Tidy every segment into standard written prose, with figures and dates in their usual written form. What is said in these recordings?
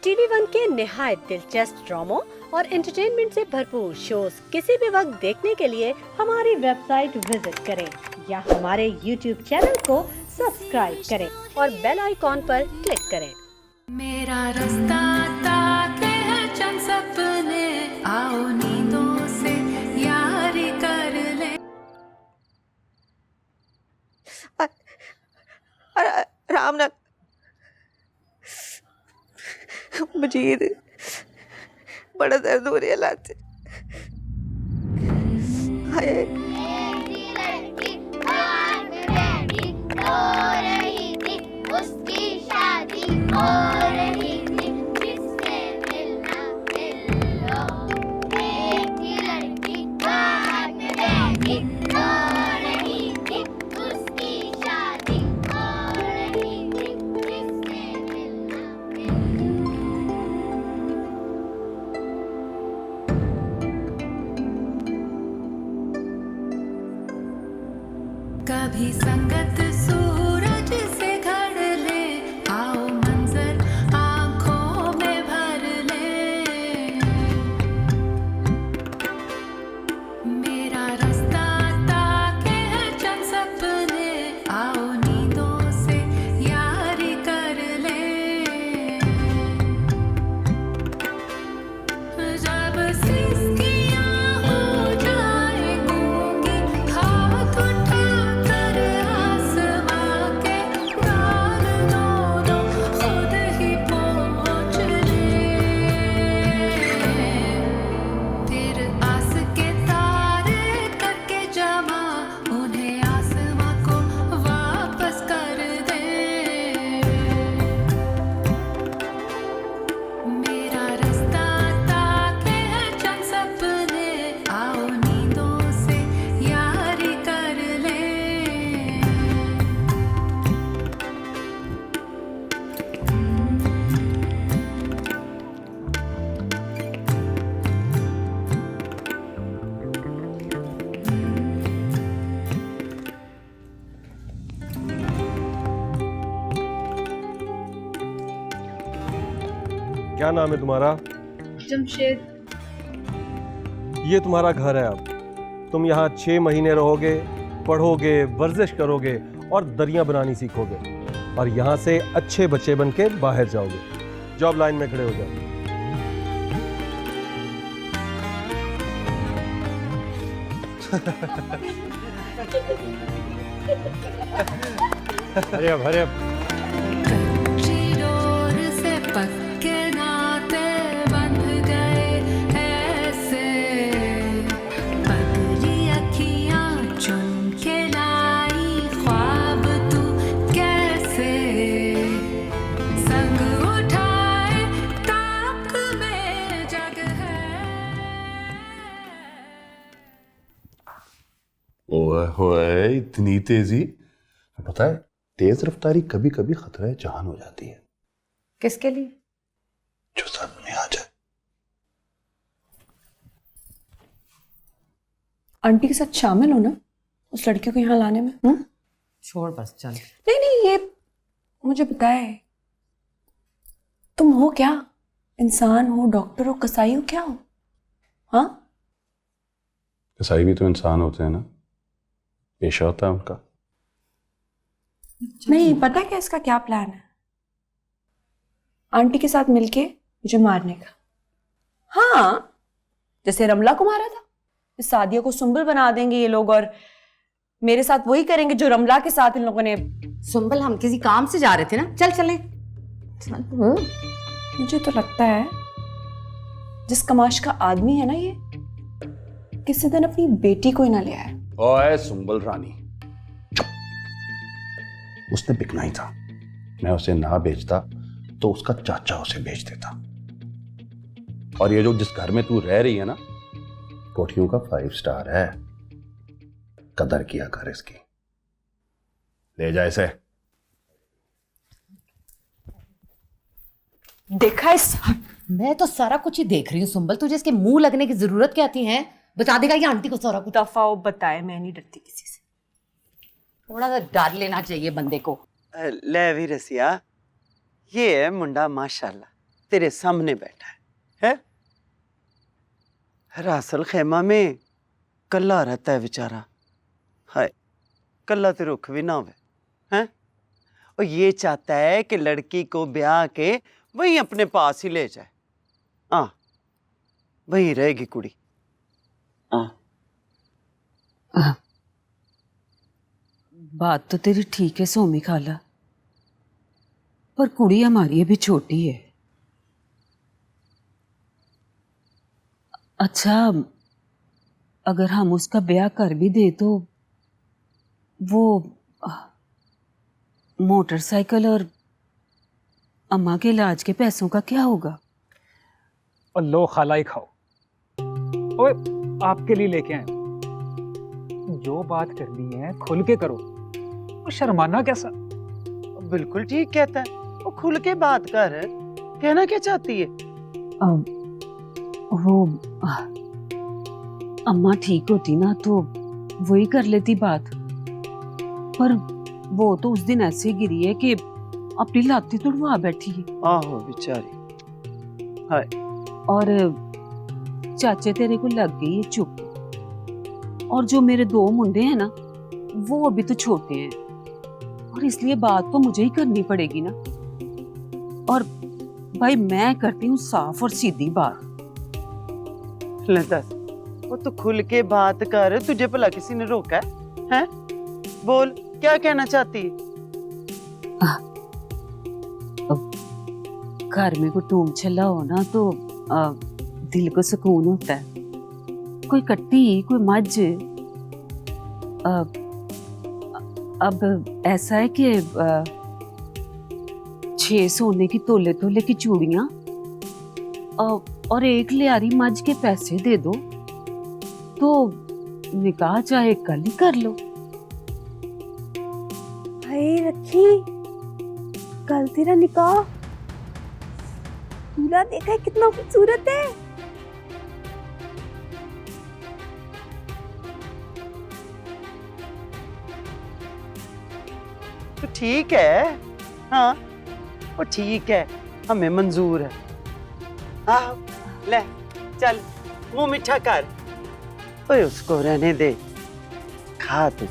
TV one के निहायत दिलचस्प ड्रामों और एंटरटेनमेंट से भरपूर शोज किसी भी वक्त देखने के लिए हमारी वेबसाइट विजिट करें या हमारे यूट्यूब चैनल को सब्सक्राइब करें और बेल आइकॉन पर क्लिक करें। मेरा रास्ता ताके है चंद सपने, आओ नींदों से यारी कर ले। रामनाथ मजीद बड़ा दर्द हो रहा है लात से। हाय लड़की बाग में बैठी रो रही थी, उसकी शादी हो रही थी, जिससे मिलना मिल लो। एक थी लड़की बाग में बैठी रो रही थी, उसकी शादी हो रही थी, जिससे मिलना मिल लो। कभी संगत सूरज से घड़ ले, आओ मंजर आंखों में भर ले। मेरा रास्ता ताके है चंद सपने, आओ नींदों से यारी कर ले। जब सिसकियां हो जाए गूंगी, हाथ उठा कर आसमां के डाल दो खुद ही पहुँच ले। फिर आस के तारे करके जमा, उन्हें आसमां को वापस कर दे। मेरा रास्ता ताके है चंद सपने, आओ नींदों से यारी कर ले। क्या नाम है तुम्हारा? जमशेद। ये तुम्हारा घर है। अब तुम यहाँ 6 महीने रहोगे, पढ़ोगे, वर्जिश करोगे और दरिया बनानी सीखोगे और यहाँ से अच्छे बच्चे बन के बाहर जाओगे। जॉब लाइन में खड़े हो जाओ। हरे अब कच्ची डोर से पक्के नाते बंध गए ऐसे, पगली अखियां चुन के लाई ख्वाब तू कैसे। संग उठाए ताक में जग है। ओए होए, इतनी तेजी! पता है, तेज रफ्तारी कभी कभी खतरा जान हो जाती है। किसके लिए? जो सामने आ जाए। आंटी के साथ शामिल हो ना उस लड़की को यहाँ लाने में। छोड़ बस चल। नहीं नहीं, ये मुझे बताए, तुम हो क्या? इंसान हो, डॉक्टर हो, कसाई हो, क्या हो? हाँ, कसाई भी तो इंसान होते हैं ना, पेशा होता है उनका। नहीं पता क्या इसका क्या प्लान है? आंटी के साथ मिलके मुझे मारने का। हाँ, जैसे रमला को मारा था। इस सादिया को सुंबल बना देंगे ये लोग और मेरे साथ वही करेंगे जो रमला के साथ इन लोगों ने। सुंबल, हम किसी काम से जा रहे थे ना, चल चले। मुझे तो लगता है जिस कमाश का आदमी है ना ये, किसी दिन अपनी बेटी को ही ना ले आए। ओए सुंबल रानी, उसने बिकना ही था। मैं उसे ना बेचता तो उसका चाचा उसे बेच देता। और ये जो जिस घर में तू रह रही है ना, कोठियों का 5 स्टार है। कदर किया कर इसकी। ले जा इसे। देखा इस मैं तो सारा कुछ ही देख रही हूँ सुंबल, तुझे इसके मुंह लगने की जरूरत क्या थी है? बता देगा ये आंटी को सारा कुछ। दफाओ बताए, मैं नहीं डरती किसी से। थोड़ा सा डर लेना चाहिए बंदे को। ले भी रसिया, ये है मुंडा माशाल्लाह, तेरे सामने बैठा है? रासल खेमा में कल्ला रहता है बेचारा। हाय, कल्ला तो रुख भी ना होवे हैं। और ये चाहता है कि लड़की को ब्याह के वहीं अपने पास ही ले जाए। हाँ, वहीं रहेगी कुड़ी। हाँ, बात तो तेरी ठीक है सोमी खाला, पर कुड़ी हमारी अभी छोटी है। अच्छा, अगर हम उसका ब्याह कर भी दे तो वो मोटरसाइकिल और अम्मा के इलाज के पैसों का क्या होगा? और लो खाला ही खाओ। ओए, आपके लिए लेके आए। जो बात करनी है खुल के करो, वो शर्माना कैसा? बिल्कुल ठीक कहता है। वो खुल के बात कर। कहना क्या चाहती है? वो अम्मा ठीक होती ना तो वही कर लेती बात, पर वो तो उस दिन ऐसे गिरी है कि अपनी लाती तुड़वा बैठी है। आहो बेचारी। हाय, और चाचे तेरे को लग गई है चुप। और जो मेरे दो मुंडे हैं ना, वो अभी तो छोटे हैं, और इसलिए बात तो मुझे ही करनी पड़ेगी ना। और भाई मैं करती हूँ साफ और सीधी बात। ले दस, वो तो खुल के बात कर। तुझे भला किसी ने रोका है? हैं? बोल, क्या कहना चाहती है? घर में कोई टूम छल्ला हो ना तो दिल को सुकून होता है। कोई कट्टी, कोई मज्ज। अब ऐसा है कि 6 सोने की तोले तोले की चूड़ियां और 1 लियारी मज्ज के पैसे दे दो तो निकाह चाहे कल ही कर लो। हाय रखी, कल तेरा निकाह। दूल्हा देखा है कितना खूबसूरत है। तो ठीक है। हाँ, वो ठीक है, हमें मंजूर है। आओ, ले चल, मुंह मीठा कर। ओए उसको रहने दे, खा तू।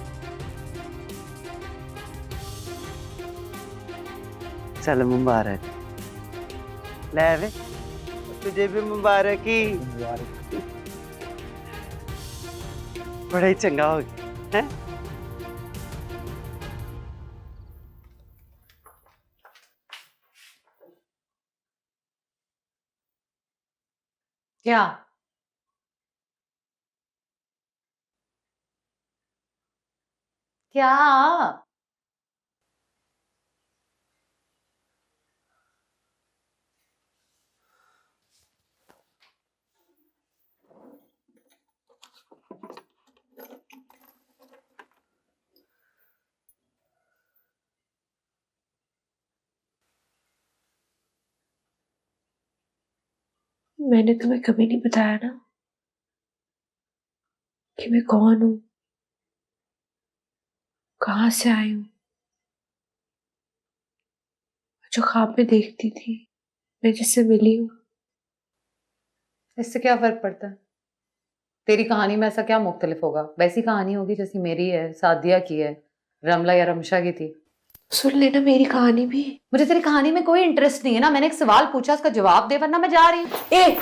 चल मुबारक। ले वे, तुझे भी मुबारक ही। बड़ा ही चंगा हो गया है। क्या? क्या? मैंने तुम्हें कभी नहीं बताया ना कि मैं कौन हूँ, कहाँ से आई हूँ। जो ख्वाब में देखती थी, मैं जिससे मिली हूँ। इससे क्या फर्क पड़ता है? तेरी कहानी में ऐसा क्या मुख्तलिफ होगा? वैसी कहानी होगी जैसी मेरी है, सादिया की है, रमला या रमशा की थी। सुन लेना मेरी कहानी भी। मुझे तेरी कहानी में कोई इंटरेस्ट नहीं है ना। मैंने एक सवाल पूछा, उसका जवाब दे, वरना मैं जा रही हूँ। ए,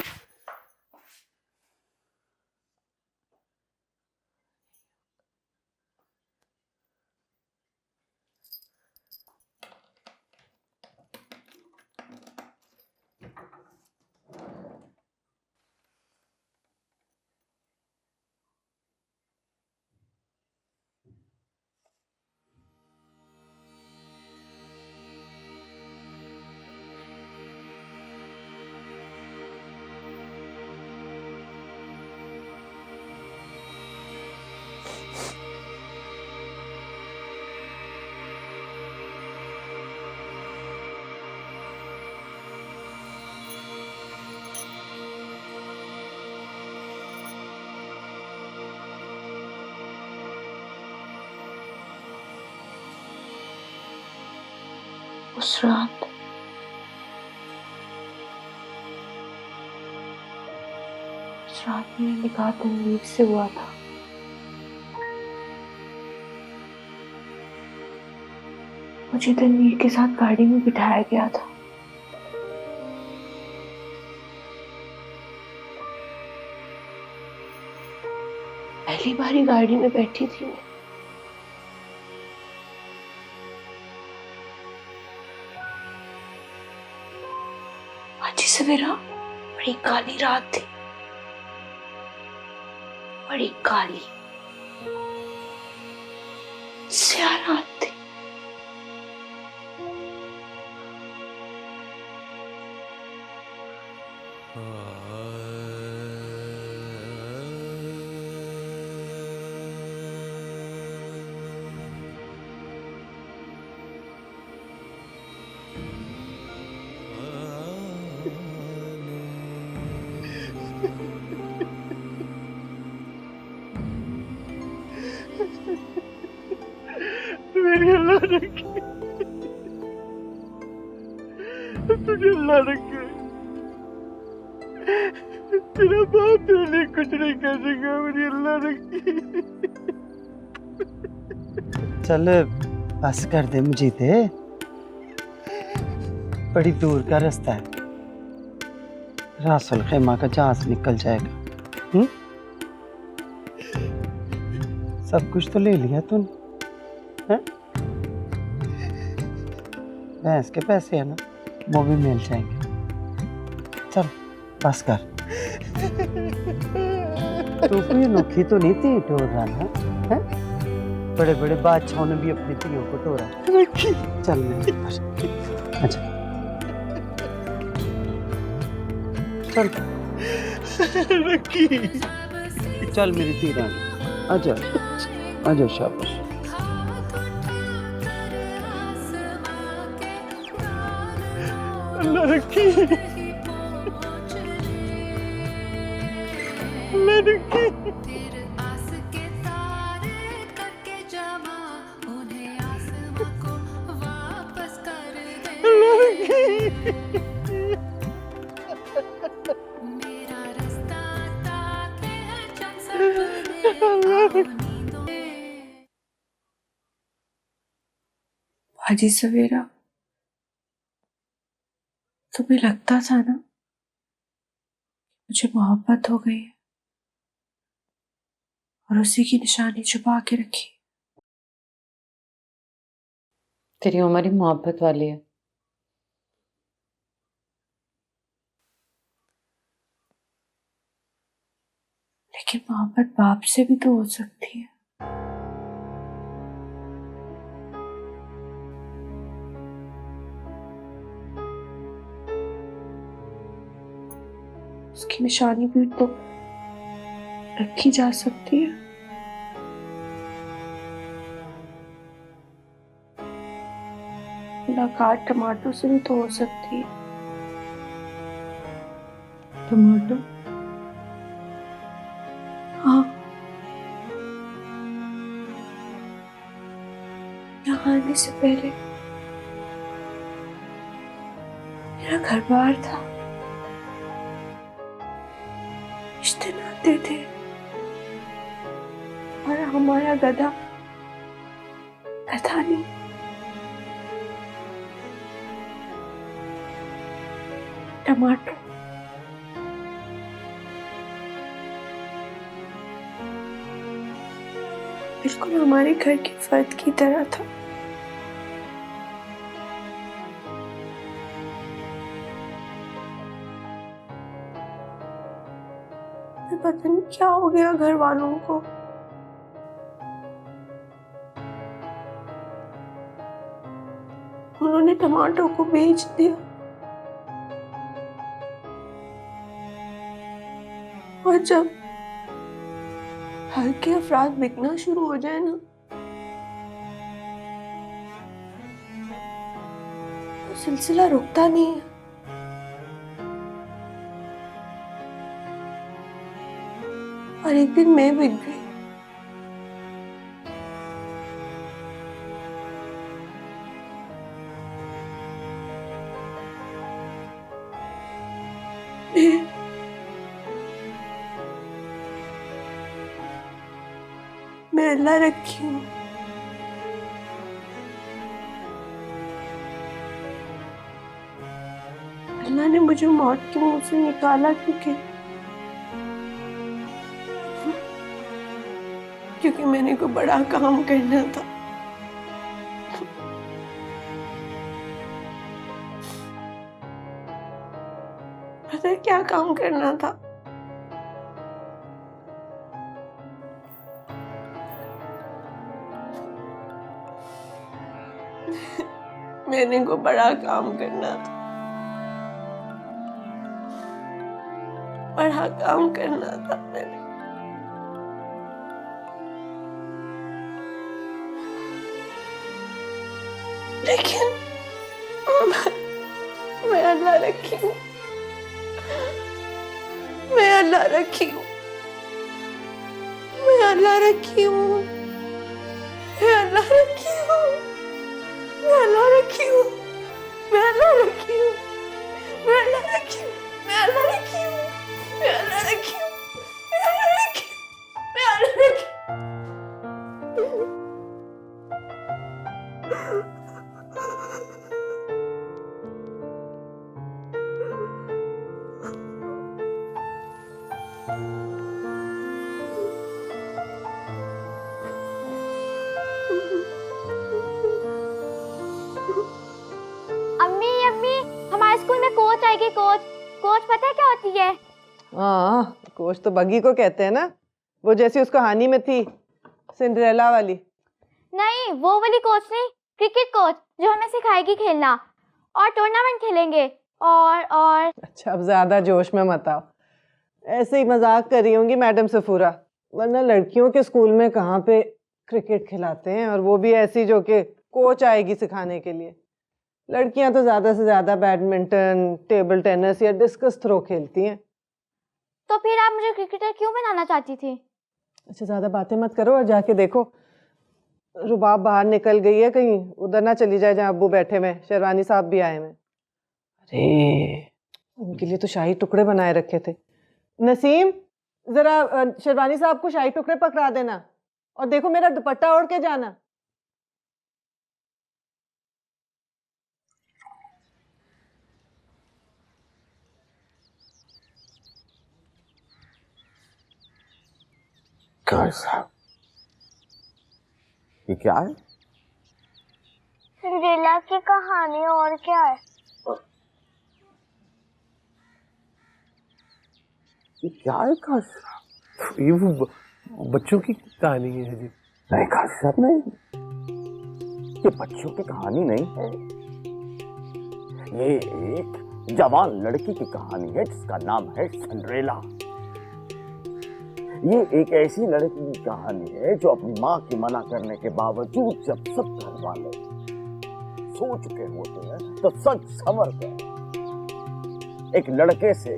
उस रात उस रात में निकाह तनवीर से हुआ था। मुझे तनवीर के साथ गाड़ी में बिठाया गया था। पहली बारी गाड़ी में बैठी थी मैं। आज ही सवेरा बड़ी काली रात थी, बड़ी काली स्याह रात थी। मेरी अल्लाह रखे, तुझे अल्लाह रखे। तेरा बाप तेरे लिए कुछ नहीं कर सका, मेरी अल्लाह रखे। चल बस कर दे मुझे, थे बड़ी दूर का रास्ता है, रासुल खेमा का जहाज निकल जाएगा। सब कुछ तो ले लिया तूने, हैं? भैंस के पैसे है ना, वो भी मिल जाएंगे। चल बस कर। तू कोई अनोखी तो नहीं थी टोर रहा है? बड़े बड़े बादशाहों ने भी अपनी तियों को टोरा। चल मेरे पास, अच्छा चल चल मेरी ती रानी, आजा आजा, शाबाश। अल्लाह रखी, अल्लाह रखी। हाजी सवेरा, तुम्हें लगता था ना मुझे मोहब्बत हो गई है और उसी की निशानी छुपा के रखी। तेरी उम्र ही मोहब्बत वाली है। लेकिन मोहब्बत बाप से भी तो हो सकती है। उसकी निशानी भी तो रखी जा सकती है। मुलाकात टमाटो से भी तो हो सकती है। टमाटो? हाँ, यहाँ आने से पहले मेरा घर बार था, रिश्ते नाते थे, और हमारा गधा गधा नहीं, टमाटो। बिल्कुल हमारे घर के फर्द की तरह था। पता नहीं क्या हो गया घर वालों को, उन्होंने टमाटो को बेच दिया। और जब हल्के अफराद बिकना शुरू हो जाए ना, तो सिलसिला रुकता नहीं है। और एक दिन मैं बिक गई। मैं अल्लाह रखी हूँ। अल्लाह ने मुझे मौत के मुंह से निकाला क्योंकि मैंने कोई बड़ा काम करना था। पता है क्या काम करना था? मैंने को बड़ा काम करना था, बड़ा काम करना था मैंने। लेकिन मैं अल्लाह रखी हूँ, मैं अल्लाह रखी हूँ, मैं अल्लाह रखी हूँ, मैं अल्लाह रखी हूँ, मैं अल्लाह रखी हूँ, मैं अल्लाह रखी हूँ, मैं अल्लाह रखी हूँ, मैं अल्लाह रखी हूँ, मैं अल्लाह रखी हूँ, मैं अल्लाह रखी हूँ, मैं अल्लाह रखी हूँ। अम्मी अम्मी, हमारे स्कूल में कोच आएगी। कोच कोच पता है क्या होती है? हाँ, कोच तो बग्गी को कहते हैं ना, वो जैसी उस कहानी में थी, सिंड्रेला वाली। नहीं, वो वाली कोच नहीं, क्रिकेट कोच जो हमें सिखाएगी खेलना और टूर्नामेंट खेलेंगे। और अच्छा, अब ज्यादा जोश में मत आओ, ऐसे ही मजाक कर रही होंगी मैडम सफूरा, वरना लड़कियों के स्कूल में कहाँ पे क्रिकेट खिलाते हैं, और वो भी ऐसी जो कि कोच आएगी सिखाने के लिए। लड़कियां तो ज्यादा से ज्यादा बैडमिंटन, टेबल टेनिस या डिस्कस थ्रो खेलती हैं। तो फिर आप मुझे क्रिकेटर क्यों बनाना चाहती थी? अच्छा, ज्यादा बातें मत करो और जाके देखो रुबाब बाहर निकल गई है, कहीं उधर ना चली जाए जहाँ अब्बू बैठे हुए, शेरवानी साहब भी आए हुए। अरे, उनके लिए तो शाही टुकड़े बनाए रखे थे। नसीम, जरा शेरवानी साहब को शाही टुकड़े पकड़ा देना, और देखो मेरा दुपट्टा ओढ़ के जाना। साहब, ये क्या है? सिंड्रेला की कहानी, और क्या है? ये क्या है काश? ये वो बच्चों की कहानी है जी। नहीं काश साहब, नहीं, ये बच्चों की कहानी नहीं है। ये एक जवान लड़की की कहानी है जिसका नाम है सिंड्रेला। ये एक ऐसी लड़की की कहानी है जो अपनी माँ की मना करने के बावजूद जब सब घर वाले सो चुके होते हैं तो सच संवर कर एक लड़के से,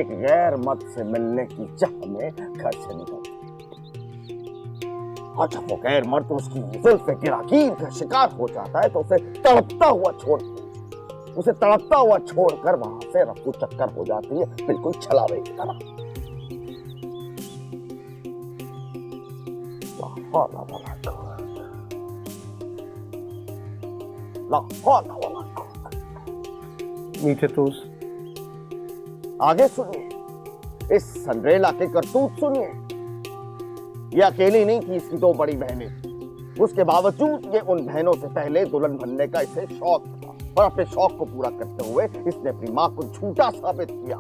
एक गैर मर्द से मिलने की चाह में घर से निकलती है। और जब वो गैर मर्द उसकी जुल्फ़े गिराकीर का शिकार हो जाता है तो उसे तड़पता हुआ छोड़कर वहां से रफ्तू चक्कर हो जाती है, बिल्कुल छलावे की तरह। मीठे दोस्त, आगे सुनिए, इस सिंड्रेला के करतूत सुनिए। ये अकेली नहीं थी, इसकी दो बड़ी बहनें। उसके बावजूद ये उन बहनों से पहले दुल्हन बनने का इसे शौक था, और अपने शौक को पूरा करते हुए इसने अपनी माँ को झूठा साबित किया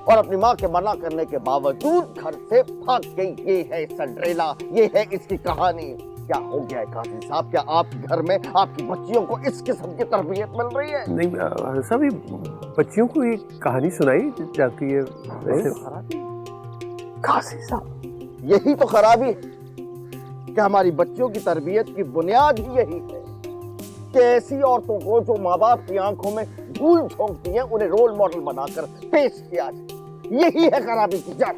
और अपनी माँ के मना करने के बावजूद घर से भाग गई। ये है सिंड्रेला, ये है इसकी कहानी। क्या हो गया है काजी साहब? क्या आपके घर में आपकी बच्चियों को इस किस्म की तरबियत मिल रही है? नहीं सभी बच्चियों को ये कहानी सुनाई जाती है। काजी साहब, यही तो खराबी है कि हमारी बच्चियों की तरबियत की बुनियाद ही यही है कि ऐसी औरतों को जो माँ बाप की आंखों में धूल झोंकती हैं उन्हें रोल मॉडल बनाकर पेश किया जाए। यही है खराबी की जड़।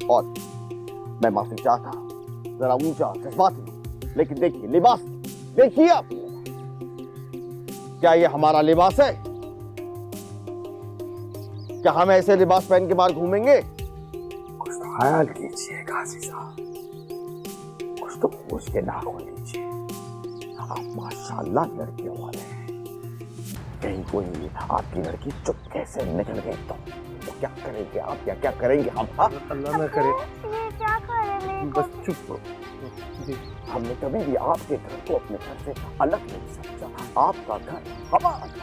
और मैं माफी चाहता, जरा ऊंचा जज्बाती, लेकिन देखिए लिबास, देखिए आप, क्या ये हमारा लिबास है? क्या हम ऐसे लिबास पहन के बाहर घूमेंगे? कुछ तो ख्याल कीजिए काजी साहब। इसको पूछ के ना खोल लीजिए। आप माशाल्लाह लड़कियों वाले हैं। कहीं कोई आपकी लड़की चुपके से निकल गई तो क्या करेंगे आप, या क्या करेंगे हम? अल्लाह ना करे। ये क्या कर रहे हैं? बस चुप रहो। हमने कभी भी आपके घर को अपने घर से अलग नहीं समझा। आपका घर हमारा घर,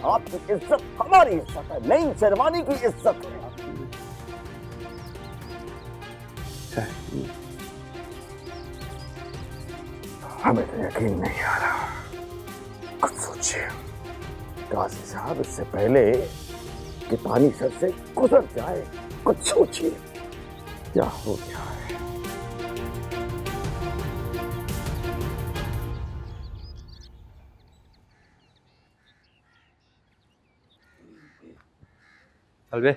आपकी इज्जत हमारी इज्जत है, नई शेरवानी की इज्जत है। हमें तो यकीन नहीं आ रहा। कुछ सोचिए काजी साहब, इससे पहले कि पानी सर से गुजर जाए, कुछ सोचिए क्या हो गया है। अलवे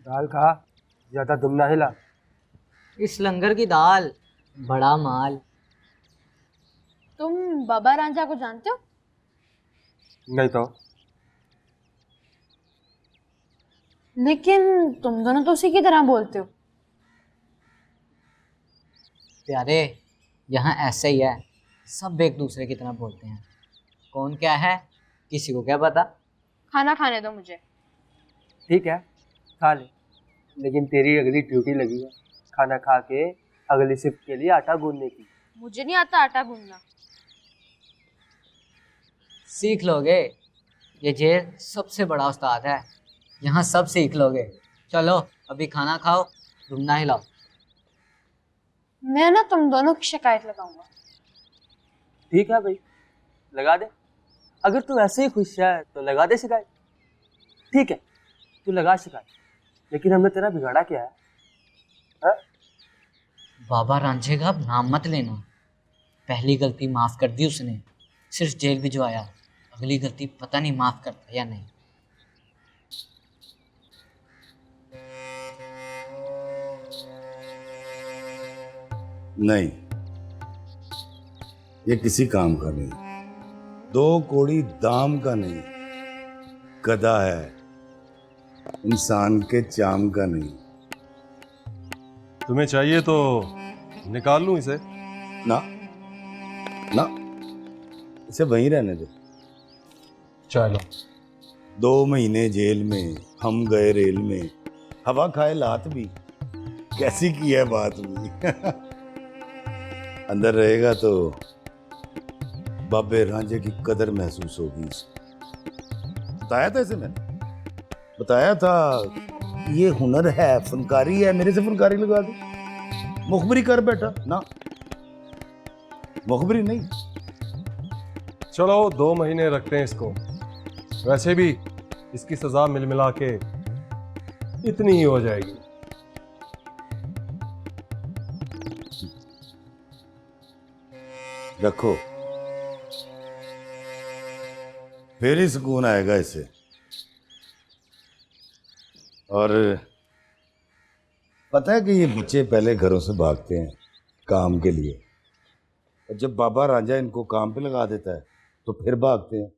दाल खा, ज्यादा दुम ना हिला। इस लंगर की दाल, बड़ा माल। तुम बाबा रांझा को जानते हो? नहीं तो। लेकिन तुम दोनों तो उसी की तरह बोलते हो। प्यारे, यहाँ ऐसे ही है, सब एक दूसरे की तरह बोलते हैं। कौन क्या है किसी को क्या पता। खाना खाने दो मुझे। ठीक है, खा ले, लेकिन तेरी अगली ड्यूटी लगी है खाना खा के अगली शिफ्ट के लिए आटा गूंदने की। मुझे नहीं आता आटा गूंदना। सीख लोगे, ये जेल सबसे बड़ा उस्ताद है, यहाँ सब सीख लोगे। चलो अभी खाना खाओ, तुम ना हिलाओ। मैं ना तुम दोनों की शिकायत लगाऊंगा। ठीक है भाई, लगा दे। अगर तू ऐसे ही खुश है तो लगा दे शिकायत। ठीक है, तू लगा शिकायत, लेकिन हमने तेरा बिगाड़ा क्या है? हा? बाबा रांझे का अब नाम मत लेना। पहली गलती माफ कर दी उसने, सिर्फ जेल भिजवाया। अगली गलती पता नहीं माफ करता या नहीं। नहीं, ये किसी काम का नहीं, 2 कौड़ी दाम का नहीं, गधा है, इंसान के चाम का नहीं। तुम्हें चाहिए तो निकाल लूं इसे? ना ना, इसे वहीं रहने दे। चलो। 2 महीने जेल में, हम गए रेल में, हवा खाए लात भी, कैसी की है बात भी। अंदर रहेगा तो बाबे रांझे की कदर महसूस होगी इसे। बताया था इसे मैंने, बताया था ये हुनर है, फनकारी है, मेरे से फनकारी लगा दे। मुखबरी कर बैठा ना, मुखबरी नहीं। चलो 2 महीने रखते हैं इसको, वैसे भी इसकी सजा मिल मिला के इतनी ही हो जाएगी। रखो, फिर ही सुकून आएगा इसे। और पता है कि ये बच्चे पहले घरों से भागते हैं काम के लिए, और जब बाबा रांझा इनको काम पे लगा देता है तो फिर भागते हैं।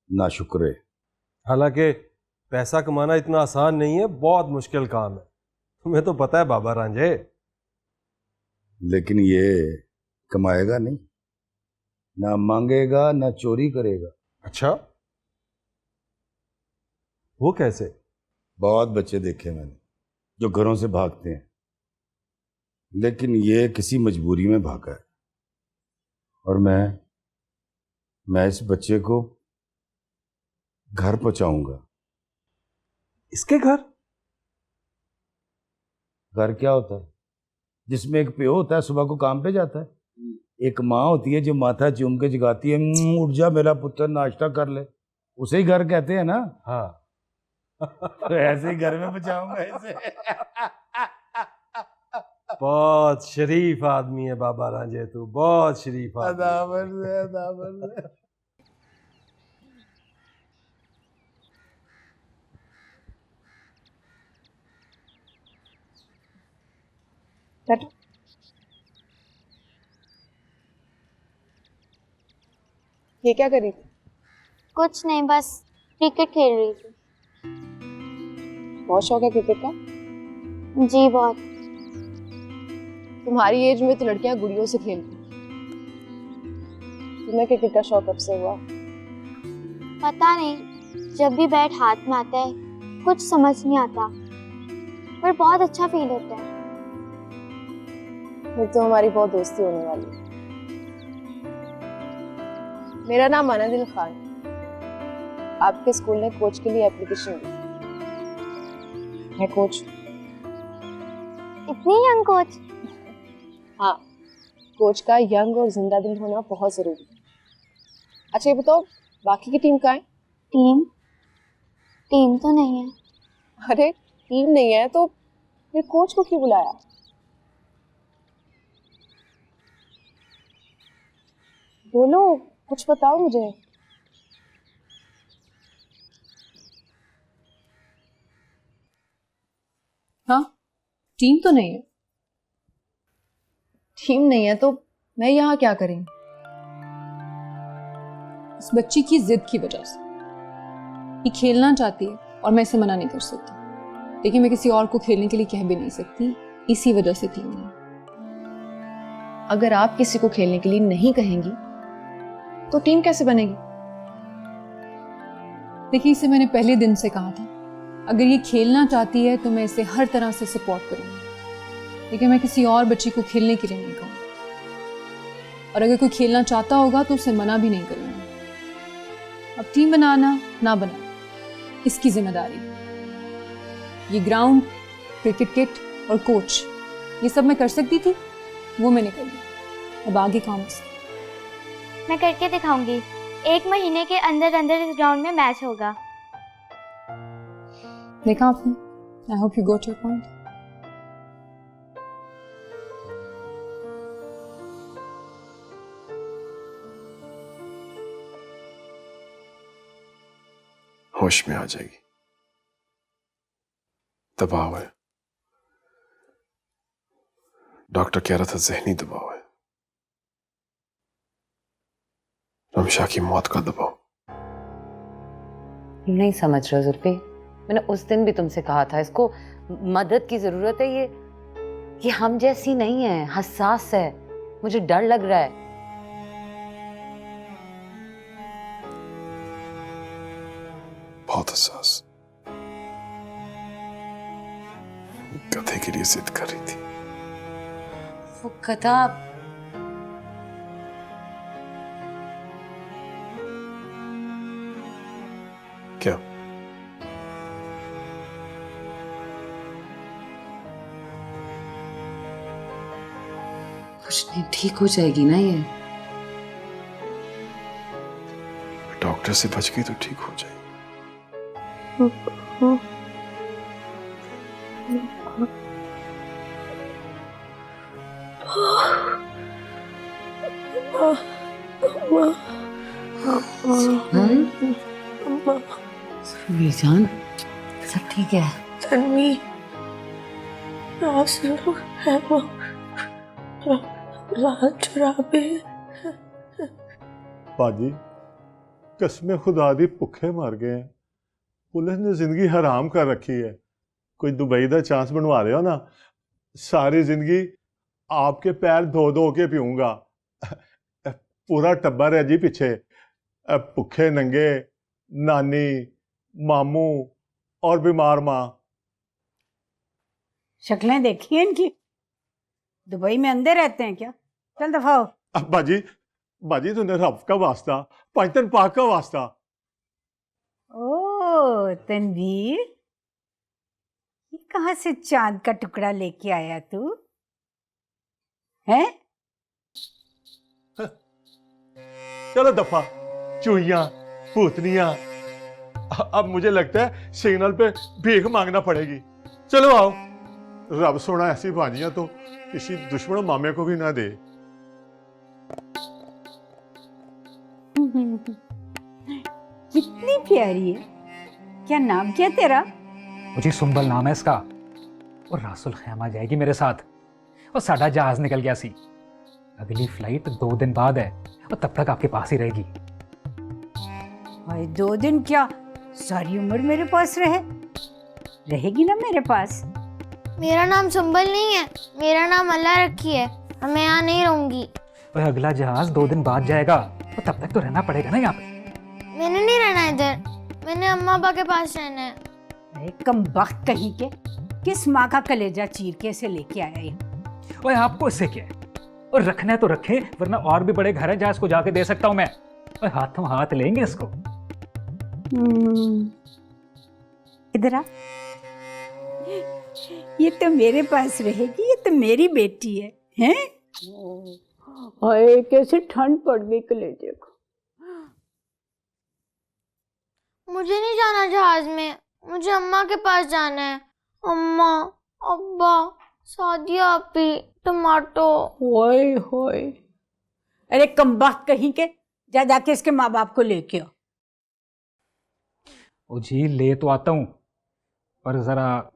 नाशुक्रे। हालांकि पैसा कमाना इतना आसान नहीं है, बहुत मुश्किल काम है, तुम्हें तो पता है बाबा रांझे। लेकिन ये कमाएगा नहीं, ना मांगेगा ना चोरी करेगा। अच्छा, वो कैसे? बहुत बच्चे देखे मैंने जो घरों से भागते हैं, लेकिन ये किसी मजबूरी में भागा है। और मैं इस बच्चे को घर पहुंचाऊंगा। इसके घर? घर क्या होता है? जिसमें एक प्यो होता है, सुबह को काम पे जाता है, एक माँ होती है जो माथा चूम के जगाती है, उठ जा मेरा पुत्र नाश्ता कर ले, उसे ही घर कहते हैं ना। हाँ। तो ऐसे ही घर में बचाऊंगा इसे। बहुत शरीफ आदमी है बाबा रांझे, तू बहुत शरीफ आदमी। अदाबर से, अदाबर से। ये क्या करी? कुछ नहीं, बस क्रिकेट खेल रही थी। बहुत शौक है क्रिकेट का? जी बहुत। तुम्हारी एज में तो लड़कियां गुड़ियों से खेलती। तुम्हें क्रिकेट का शौक कब से हुआ? पता नहीं, जब भी बैट हाथ में आता है कुछ समझ नहीं आता, पर बहुत अच्छा फील होता है। फिर तो हमारी बहुत दोस्ती होने वाली है। मेरा नाम अनादिल खान। आपके स्कूल ने कोच के लिए एप्लीकेशन दी। मैं कोच। इतनी यंग कोच? हाँ, कोच का यंग और जिंदा दिल होना बहुत जरूरी है। अच्छा ये बताओ, बाकी की टीम कहाँ है? टीम तो नहीं है। अरे टीम नहीं है तो फिर कोच को क्यों बुलाया? बोलो, कुछ बताओ मुझे। हाँ, टीम तो नहीं है। टीम नहीं है तो मैं यहाँ क्या करें? इस बच्ची की जिद की वजह से। ये खेलना चाहती है और मैं इसे मना नहीं कर सकती, लेकिन मैं किसी और को खेलने के लिए कह भी नहीं सकती। इसी वजह से टीम नहीं। अगर आप किसी को खेलने के लिए नहीं कहेंगी तो टीम कैसे बनेगी? देखिए, इसे मैंने पहले दिन से कहा था, अगर ये खेलना चाहती है तो मैं इसे हर तरह से सपोर्ट करूंगी, लेकिन मैं किसी और बच्ची को खेलने के लिए नहीं कहूँगी। और अगर कोई खेलना चाहता होगा तो उसे मना भी नहीं करूंगी। अब टीम बनाना ना बनाना इसकी जिम्मेदारी। ये ग्राउंड, क्रिकेट किट और कोच, ये सब मैं कर सकती थी, वो मैंने कर लिया। अब आगे काम है। मैं करके दिखाऊंगी। 1 महीने के अंदर अंदर इस ग्राउंड में मैच होगा। देखा आपने? I hope you got your point. होश में आ जाएगी। दबाव है, डॉक्टर कह रहा था जहनी दबाव है, रमशा की मौत का दबाव। नहीं समझ रहे हो जुल्फी, मैंने उस दिन भी तुमसे कहा था इसको मदद की जरूरत है। ये हम जैसी नहीं है, हसास है, मुझे डर लग रहा है। बहुत हसास। गधे के लिए जिद कर रही थी। वो गधा क्या? कुछ नहीं, ठीक हो जाएगी ना ये। डॉक्टर से बच गई तो ठीक हो जाएगी। जान, सब ठीक है? तन्वी, रात चुराबे। बाजी, कसमें खुदा दी भुखे मर गए हैं। पुलिस ने जिंदगी हराम कर रखी है। कोई दुबई का चांस बनवा रहे हो ना, सारी जिंदगी आपके पैर धो धो के पीऊंगा। पूरा टब्बर है जी पीछे, भुखे नंगे, नानी, मामू और बीमार माँ। शक्लें देखी हैं इनकी? दुबई में अंधे रहते हैं क्या? चल दफा हो। बाजी, बाजी तूने रब का वास्ता, पंचतन पाक का वास्ता। ओ तनवीर, ये कहाँ से चांद का टुकड़ा लेके आया तू? हैं? चलो दफा, चूहियां, भूतनियां। अब मुझे लगता है सिग्नल पे भीख मांगना पड़ेगी। चलो आओ, रब सोना ऐसी भाजियां तो किसी दुश्मन मामे को भी ना दे। कितनी प्यारी है। क्या नाम क्या तेरा? मुझे सुंबल नाम है इसका। और रासुल खैमा जाएगी मेरे साथ। और साडा जहाज निकल गया सी। अगली फ्लाइट 2 दिन बाद है और तब तक आपके पास ही रहेगी। भाई 2 दिन क्या, सारी उम्र मेरे पास रहे। रहेगी ना मेरे पास? मेरा नाम सुंबल नहीं है, मेरा नाम अल्लाह रखी है। मैं यहाँ नहीं रहूंगी। ओए अगला जहाज 2 दिन बाद जाएगा, तो तब तक तो रहना पड़ेगा ना यहाँ पे। मैंने नहीं रहना इधर, मैंने अम्मा पापा के पास रहना है। अरे कमबख्त कहीं के, किस माँ का कलेजा चीर के इसे लेके आया ये? ओए आपको इससे क्या है? और रखना है तो रखें, वरना और भी बड़े घर हैं जहाँ इसको जाके दे सकता हूँ मैं। ओए हाथों हाथ लेंगे इसको। इधर आ। ये तो मेरे पास रहेगी, ये तो मेरी बेटी है, हैं? हाय कैसे ठंड पड़ गई कलेजे को। मुझे नहीं जाना जहाज में, मुझे अम्मा के पास जाना है। अम्मा, अब्बा, सादिया आपी, टमाटो। ओए होए, अरे कमबख्त कहीं के, जा जाके इसके माँ बाप को लेके आओ। ओ जी ले तो आता हूँ, पर जरा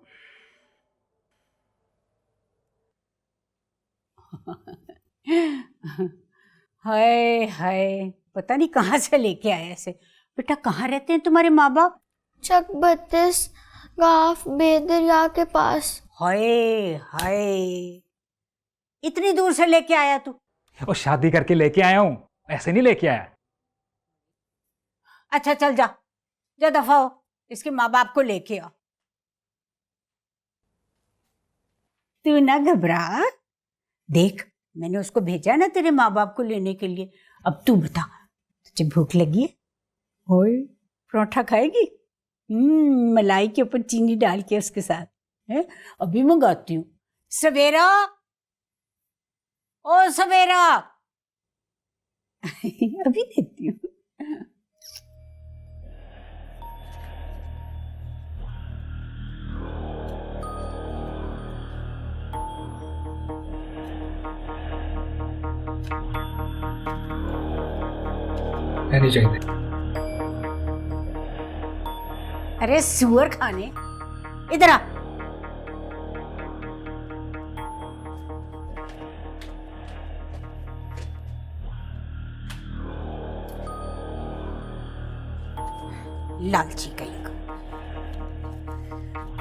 हाय हाय, पता नहीं कहाँ से लेके आया ऐसे। बेटा कहाँ रहते हैं तुम्हारे माँ बाप? चक 32 गाफ बेदरिया के पास। हाय हाय, इतनी दूर से लेके आया तू? और शादी करके लेके आया हूँ, ऐसे नहीं लेके आया। अच्छा चल जा, जा दफा हो, इसके माँ बाप को लेके आओ। तू ना घबरा, देख मैंने उसको भेजा ना तेरे माँ बाप को लेने के लिए। अब तू बता, तुझे भूख लगी है? ओए परोठा खाएगी? मलाई के ऊपर चीनी डाल के उसके साथ है, अभी मंगाती हूँ। सवेरा, ओ सवेरा अभी देती हूँ। नहीं चाहिए। अरे सुअर खाने, इधर आ। लालची कहीं का।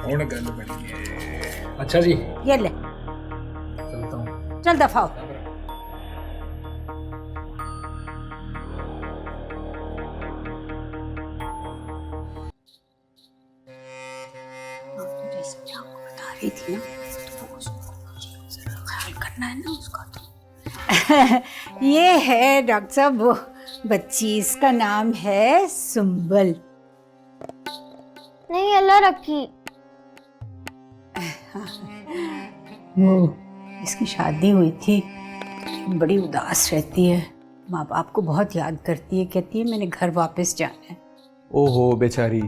कौन गल बनी है? अच्छा जी, ये ले, चलता हूँ। चल दफा हो। बता रही थी ना, ख्याल करना है ना उसका तो। ये है डॉक्टर साहब वो बच्ची, इसका नाम है सुंबल। नहीं अल्लाह रखी। वो इसकी शादी हुई थी, बड़ी उदास रहती है, माँ बाप को बहुत याद करती है, कहती है मैंने घर वापस जाना है। ओहो बेचारी,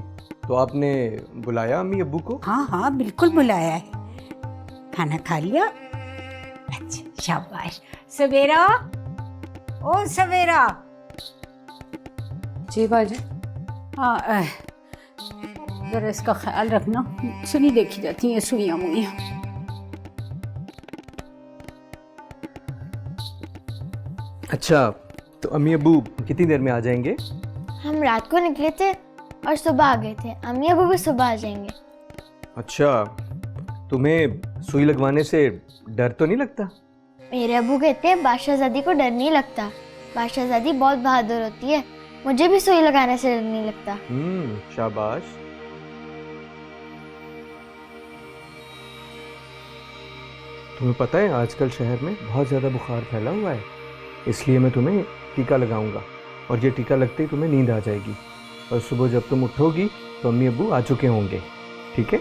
तो आपने बुलाया अम्मी अब्बू को? हाँ हाँ बिल्कुल बुलाया है। खाना खा लिया? अच्छा शाबाश। सवेरा, ओ सवेरा। जी बाजी। हाँ जरा इसका ख्याल रखना, सुनी देखी जाती है सुइयां मुइयां। अच्छा, तो अम्मी अब्बू कितनी देर में आ जाएंगे? हम रात को निकले थे और सुबह आ गए थे, अम्मी अबू भी सुबह आ जाएंगे। अच्छा, तुम्हें सुई लगवाने से डर तो नहीं लगता? मेरे अबू कहते हैं बादशाहजादी को डर नहीं लगता, बादशाहजादी बहुत बहादुर होती है, मुझे भी सुई लगाने से डर नहीं लगता। शाबाश। तुम्हें पता है आजकल शहर में बहुत ज़्यादा बुखार फैला हुआ है, इसलिए मैं तुम्हें टीका लगाऊंगा और ये टीका लगते ही तुम्हें नींद आ जाएगी और सुबह जब तुम उठोगी तो अम्मी अब्बू आ चुके होंगे, ठीक है?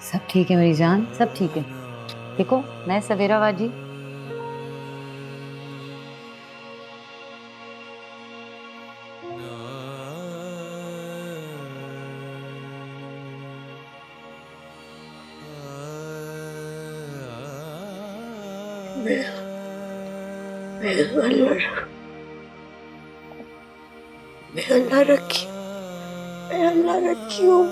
सब ठीक है मेरी जान, सब ठीक है। देखो मैं सवेरा बाजी। मैं अल्लाह रखी हूँ।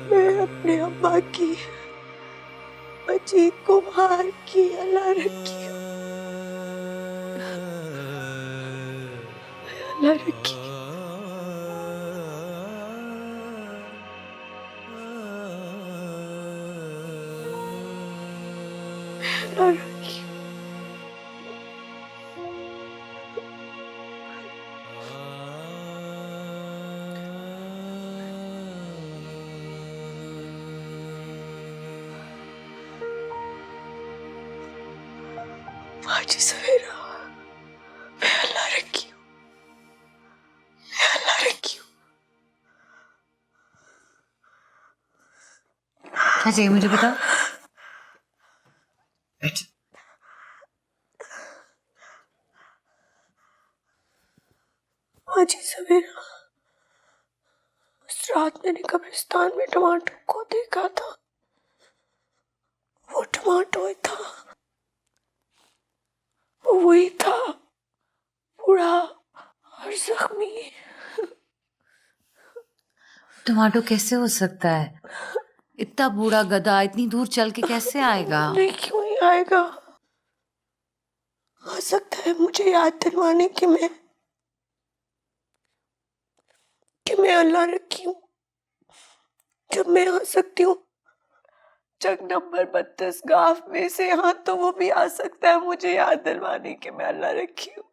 मैं अपने अम्मा की अजीत कुमार की अल्लाह रखी हूँ। अल्लाह रखी अल्लाह रखी बाजी सवेरा, मैं अल्लाह रखी हूँ। मैं अल्लाह रखी हूँ। क्या चाहिए मुझे बता। बैठ। बाजी सवेरा, उस रात मैंने कब्रिस्तान में टमाटो को देखा था। वो टमाटो ही था, वही था, बूढ़ा और जख्मी। टमाटो कैसे हो सकता है? इतना बूढ़ा गधा इतनी दूर चल के कैसे आएगा? नहीं, क्यों नहीं आएगा? आ सकता है मुझे याद दिलवाने कि मैं अल्लाह रखी हूँ। जब मैं आ सकती हूँ जग नंबर 32 गांव में से, हाँ, तो वो भी आ सकता है मुझे याद दिलवाने कि मैं अल्लाह रखी हूँ।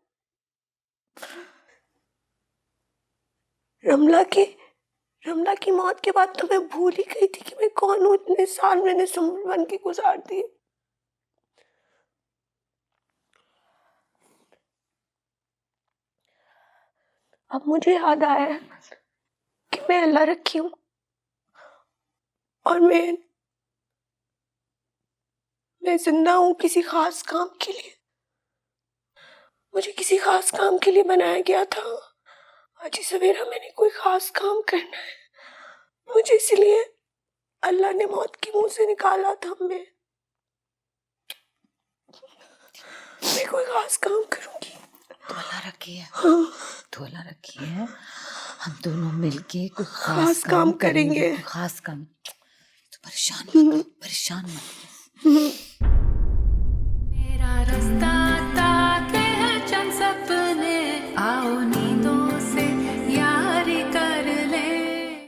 रमला की मौत के बाद तो मैं भूल ही गई थी कि मैं कौन हूँ। इतने साल मैंने सुंबल बन के गुजार दिए। अब मुझे याद आया कि मैं अल्लाह रखी हूँ और मैं जिंदा हूँ किसी खास काम के लिए। मुझे किसी खास काम के लिए बनाया गया था। आज सवेरा मैंने कोई खास काम करना है, मुझे इसलिए अल्लाह ने मौत की मुंह से निकाला था। मैं कोई खास काम करूंगी। तो अल्लाह रखी है। हाँ, तो अल्लाह रखी है। हम दोनों मिलके कोई खास काम करेंगे। कोई खास काम। तो परेशान मत हो, परेशान मत हो। मेरा रास्ता